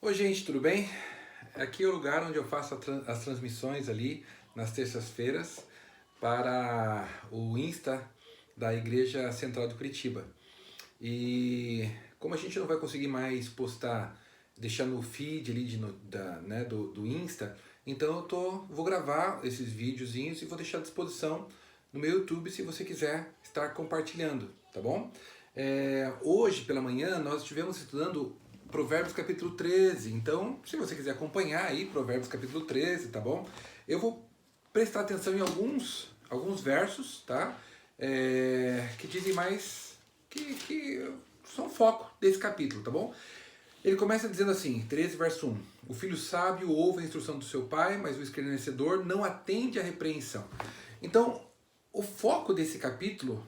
Oi gente, tudo bem? Aqui é o lugar onde eu faço as transmissões ali nas terças-feiras para o Insta da Igreja Central de Curitiba. E como a gente não vai conseguir mais postar, deixar no feed ali do Insta, então vou gravar esses videozinhos e vou deixar à disposição no meu YouTube se você quiser estar compartilhando, tá bom? Hoje pela manhã nós estivemos estudando Provérbios capítulo 13, então se você quiser acompanhar aí Provérbios capítulo 13, tá bom? Eu vou prestar atenção em alguns versos, tá? Que dizem mais que são o foco desse capítulo, tá bom? Ele começa dizendo assim, 13 verso 1. O filho sábio ouve a instrução do seu pai, mas o escarnecedor não atende à repreensão. Então, o foco desse capítulo,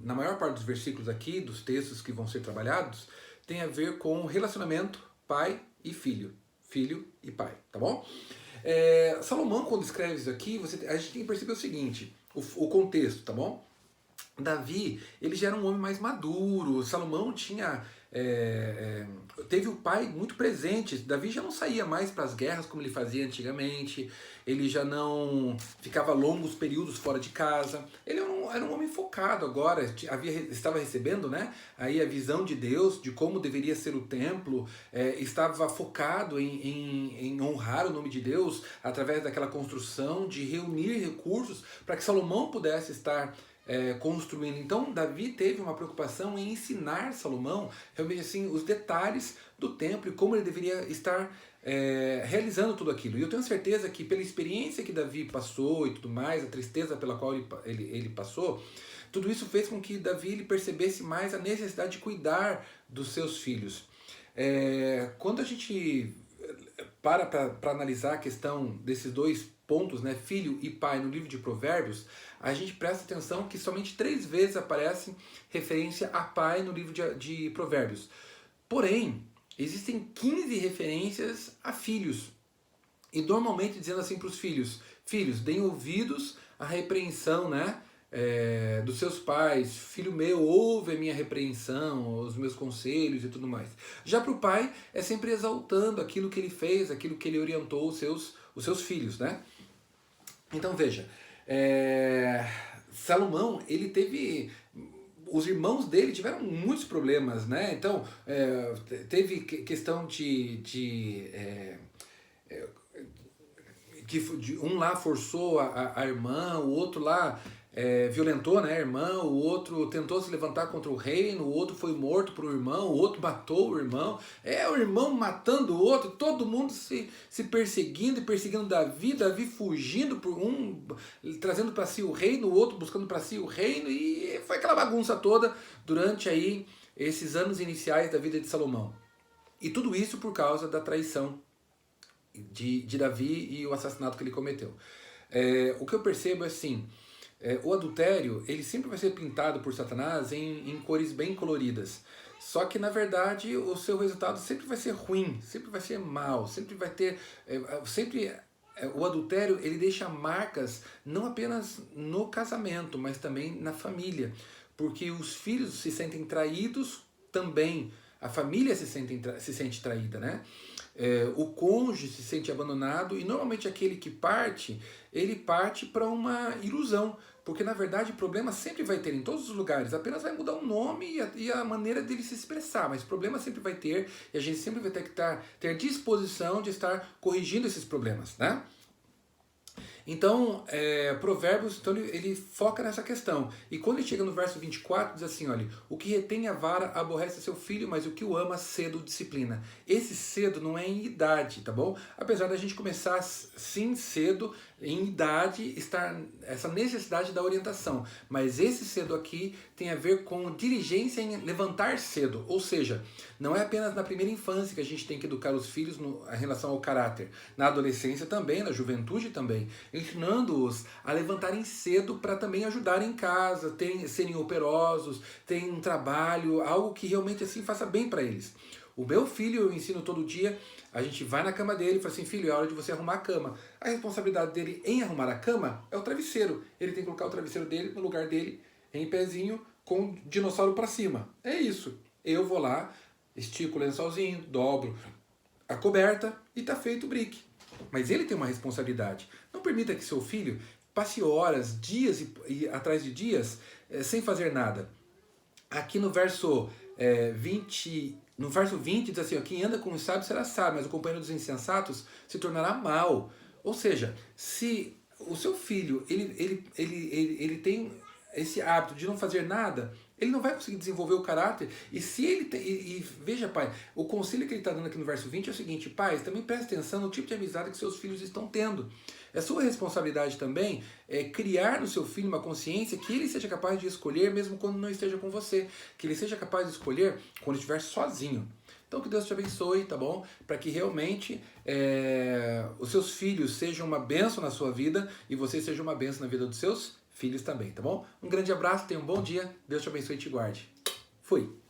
na maior parte dos versículos aqui, dos textos que vão ser trabalhados, tem a ver com o relacionamento pai e filho. Filho e pai, tá bom? Salomão, quando escreve isso aqui, a gente tem que perceber o seguinte, o contexto, tá bom? Davi, ele já era um homem mais maduro. Salomão teve o pai muito presente. Davi já não saía mais para as guerras como ele fazia antigamente. Ele já não ficava longos períodos fora de casa. Ele era um homem focado agora. Estava recebendo, né, aí a visão de Deus de como deveria ser o templo. Estava focado em honrar o nome de Deus através daquela construção, de reunir recursos para que Salomão pudesse estar construindo. Então Davi teve uma preocupação em ensinar Salomão realmente assim os detalhes do templo e como ele deveria estar realizando tudo aquilo. E eu tenho certeza que pela experiência que Davi passou e tudo mais, a tristeza pela qual ele passou, tudo isso fez com que Davi ele percebesse mais a necessidade de cuidar dos seus filhos. Quando a gente para analisar a questão desses dois pontos, né, filho e pai, no livro de Provérbios, a gente presta atenção que somente 3 vezes aparece referência a pai no livro de Provérbios. Porém, existem 15 referências a filhos. E normalmente dizendo assim para os filhos: filhos, deem ouvidos à repreensão, né? Dos seus pais, filho meu, ouve a minha repreensão, os meus conselhos e tudo mais. Já para o pai, é sempre exaltando aquilo que ele fez, aquilo que ele orientou os seus filhos, né? Então veja, Salomão, ele teve. Os irmãos dele tiveram muitos problemas, né? Então, teve questão que um lá forçou a irmã, o outro lá violentou, né, a irmã, o outro tentou se levantar contra o reino, o outro foi morto por um irmão, o outro matou o irmão, o irmão matando o outro, todo mundo se perseguindo e perseguindo Davi, Davi fugindo por um, trazendo para si o reino, o outro buscando para si o reino, e foi aquela bagunça toda durante aí esses anos iniciais da vida de Salomão. E tudo isso por causa da traição de Davi e o assassinato que ele cometeu. O que eu percebo é assim, o adultério ele sempre vai ser pintado por Satanás em cores bem coloridas. Só que na verdade o seu resultado sempre vai ser ruim, sempre vai ser mal, sempre vai ter, o adultério ele deixa marcas não apenas no casamento, mas também na família, porque os filhos se sentem traídos também, a família se sente traída, né? O cônjuge se sente abandonado e normalmente aquele que parte, ele parte para uma ilusão, porque na verdade problema sempre vai ter em todos os lugares, apenas vai mudar o nome e a maneira dele se expressar, mas problema sempre vai ter e a gente sempre vai ter que ter disposição de estar corrigindo esses problemas, né? Então, Provérbios, então ele foca nessa questão. E quando ele chega no verso 24, diz assim, olha, o que retém a vara aborrece seu filho, mas o que o ama cedo disciplina. Esse cedo não é em idade, tá bom? Apesar da gente começar sim cedo, em idade, estar essa necessidade da orientação. Mas esse cedo aqui tem a ver com diligência em levantar cedo. Ou seja, não é apenas na primeira infância que a gente tem que educar os filhos em relação ao caráter. Na adolescência também, na juventude também. Ensinando-os a levantarem cedo para também ajudarem em casa, serem operosos, terem um trabalho, algo que realmente assim faça bem para eles. O meu filho eu ensino todo dia, a gente vai na cama dele e fala assim, filho, é hora de você arrumar a cama. A responsabilidade dele em arrumar a cama é o travesseiro. Ele tem que colocar o travesseiro dele no lugar dele, em pezinho, com o dinossauro para cima. É isso. Eu vou lá, estico o lençolzinho, dobro a coberta e tá feito o brick. Mas ele tem uma responsabilidade. Não permita que seu filho passe horas, dias e atrás de dias sem fazer nada. Aqui no verso 20, no verso 20 diz assim, ó, quem anda com os sábios será sábio, mas o companheiro dos insensatos se tornará mau. Ou seja, se o seu filho ele tem esse hábito de não fazer nada, ele não vai conseguir desenvolver o caráter. E se ele tem, e veja, pai, o conselho que ele está dando aqui no verso 20 é o seguinte, pais, também preste atenção no tipo de amizade que seus filhos estão tendo. É sua responsabilidade também criar no seu filho uma consciência que ele seja capaz de escolher mesmo quando não esteja com você. Que ele seja capaz de escolher quando estiver sozinho. Então que Deus te abençoe, tá bom? Para que realmente os seus filhos sejam uma bênção na sua vida e você seja uma bênção na vida dos seus filhos também, tá bom? Um grande abraço, tenha um bom dia, Deus te abençoe e te guarde. Fui!